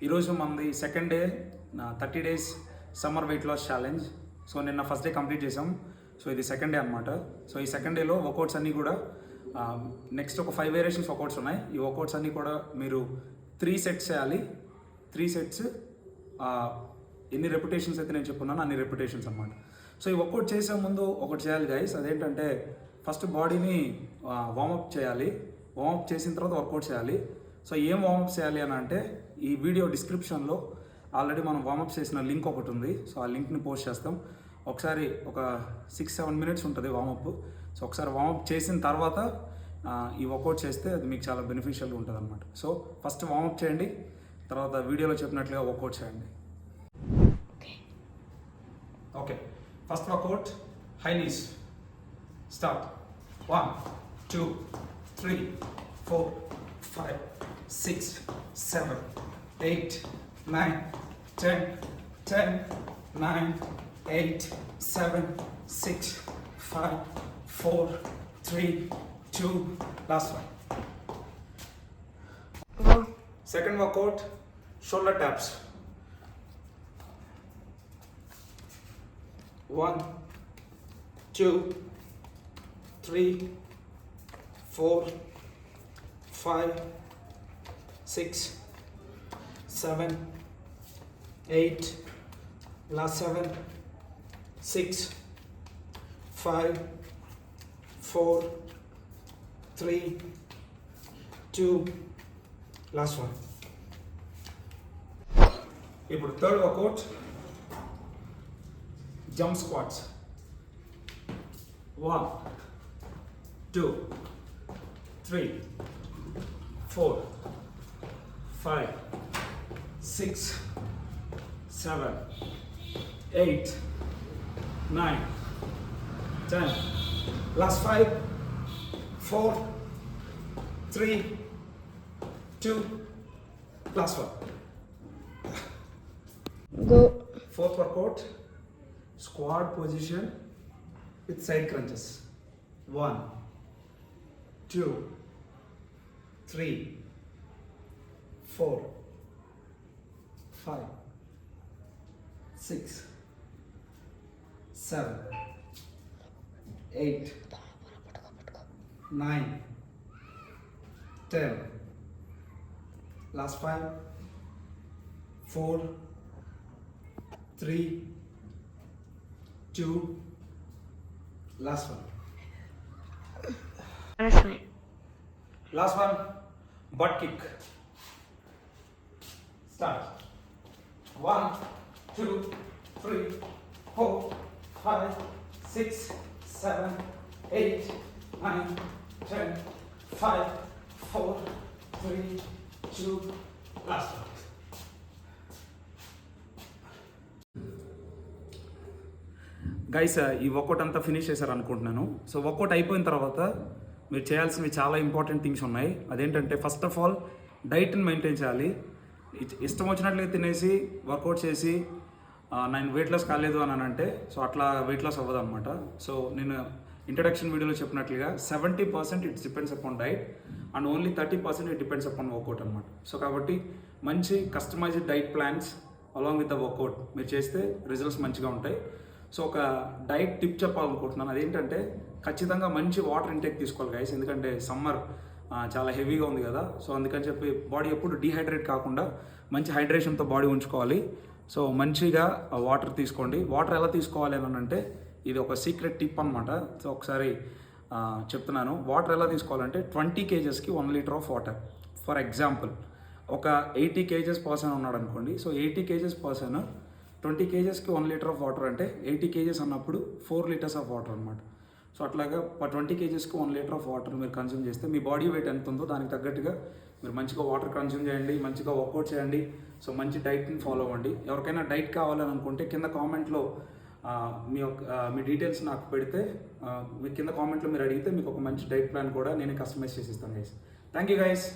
ఈరోజు మనది second day 30 days summer weight loss challenge. So నిన్న ఫస్ట్ డే కంప్లీట్ చేసాం. సో ఇది సెకండ్ డే అనమాట. సో ఈ సెకండ్ డేలో వర్కౌట్స్ అన్నీ కూడా నెక్స్ట్ ఒక 5 వేరియేషన్స్ వర్కౌట్స్ ఉన్నాయి. ఈ వర్కౌట్స్ అన్నీ కూడా మీరు 3 sets చేయాలి. 3 sets ఎన్ని రెప్యుటేషన్స్ అయితే నేను చెప్పున్నాను అన్ని రెప్యుటేషన్స్ అనమాట. సో ఈ వర్కౌట్ చేసే ముందు ఒకటి చేయాలి గైస్, అదేంటంటే ఫస్ట్ బాడీని వార్మప్ చేయాలి. వార్మప్ చేసిన తర్వాత వర్కౌట్ చేయాలి. సో ఏం వార్మప్ చేయాలి అని అంటే ఈ వీడియో డిస్క్రిప్షన్లో ఆల్రెడీ మనం వార్మప్ చేసిన లింక్ ఒకటి ఉంది. సో ఆ లింక్ని పోస్ట్ చేస్తాం. ఒకసారి ఒక 6-7 minutes ఉంటుంది వార్మప్. సో ఒకసారి వార్మప్ చేసిన తర్వాత ఈ వర్కౌట్ చేస్తే అది మీకు చాలా బెనిఫిషియల్గా ఉంటుంది అనమాట. సో ఫస్ట్ వార్మప్ చేయండి, తర్వాత వీడియోలో చెప్పినట్లుగా వర్కౌట్ చేయండి. Okay, first workout high knees. Start. 1 2 3 4 5 6 7 8 9 10 10 9 8 7 6 5 4 3 2 last one. Second workout, shoulder taps. 1 2 3 4 5 6 7 8 last 7 6 5 4 3 2 last one. ఇప్పుడు third work out jump squats. 1 2 3 4 5 6 7 8 9 10 last 5 4 3 2 last one. Go. Fourth workout, squat position with side crunches. 1 2 3 4 5 6 7 8 9 10 last 5 4 3 2 last one. Last one, butt kick. Start. 1 2 3 4 5 6 7 8 9 10 5 4 3 2 last one. Guys, ఈ work out అంతా finish చేశారు అనుకుంటున్నాను. So work out అయిపోయిన తర్వాత మీరు చేయాల్సినవి చాలా ఇంపార్టెంట్ థింగ్స్ ఉన్నాయి. అదేంటంటే ఫస్ట్ ఆఫ్ ఆల్ డైట్ని మెయింటైన్ చేయాలి. ఇష్టం వచ్చినట్లుగా తినేసి వర్కౌట్ చేసి నేను వెయిట్ లాస్ కాలేదు అని అంటే సో అట్లా వెయిట్ లాస్ అవ్వదు అనమాట. సో నేను ఇంట్రడక్షన్ వీడియోలో చెప్పినట్లుగా 70% it's depends upon diet and only 30% it depends upon workout అనమాట. సో కాబట్టి మంచి customised diet plans along with the workout మీరు చేస్తే రిజల్ట్స్ మంచిగా ఉంటాయి. సో ఒక డైట్ టిప్ చెప్పాలనుకుంటున్నాను. అదేంటంటే ఖచ్చితంగా మంచి వాటర్ ఇంటేక్ తీసుకోవాలి గైస్, ఎందుకంటే సమ్మర్ చాలా హెవీగా ఉంది కదా. సో అందుకని చెప్పి బాడీ ఎప్పుడు డీహైడ్రేట్ కాకుండా మంచి హైడ్రేషన్తో బాడీ ఉంచుకోవాలి. సో మంచిగా వాటర్ తీసుకోండి. వాటర్ ఎలా తీసుకోవాలి అని అంటే ఇది ఒక సీక్రెట్ టిప్ అనమాట. సో ఒకసారి చెప్తున్నాను. వాటర్ ఎలా తీసుకోవాలంటే 20 kgsకి 1 liter of water. For example ఒక 80 kgs పర్సన్ ఉన్నాడు అనుకోండి. So 80 kgs person 20 kgsకి 1 liter of water అంటే 80 kgs అన్నప్పుడు 4 liters ఆఫ్ వాటర్ అనమాట. సో అట్లాగా 20 kgsకి 1 liter ఆఫ్ వాటర్ మీరు కన్జ్యూమ్ చేస్తే మీ బాడీ వెయిట్ ఎంత ఉందో దానికి తగ్గట్టుగా మీరు మంచిగా వాటర్ కన్జ్యూమ్ చేయండి, మంచిగా వర్కౌట్ చేయండి. సో మంచి డైట్ని ఫాలో అవ్వండి. ఎవరికైనా డైట్ కావాలని అనుకుంటే కింద కామెంట్లో మీ డీటెయిల్స్ నాకు పెడితే మీ కింద కామెంట్లో మీరు అడిగితే మీకు ఒక మంచి డైట్ ప్లాన్ కూడా నేను కస్టమైజ్ చేసి ఇస్తాను గైస్. Thank you guys.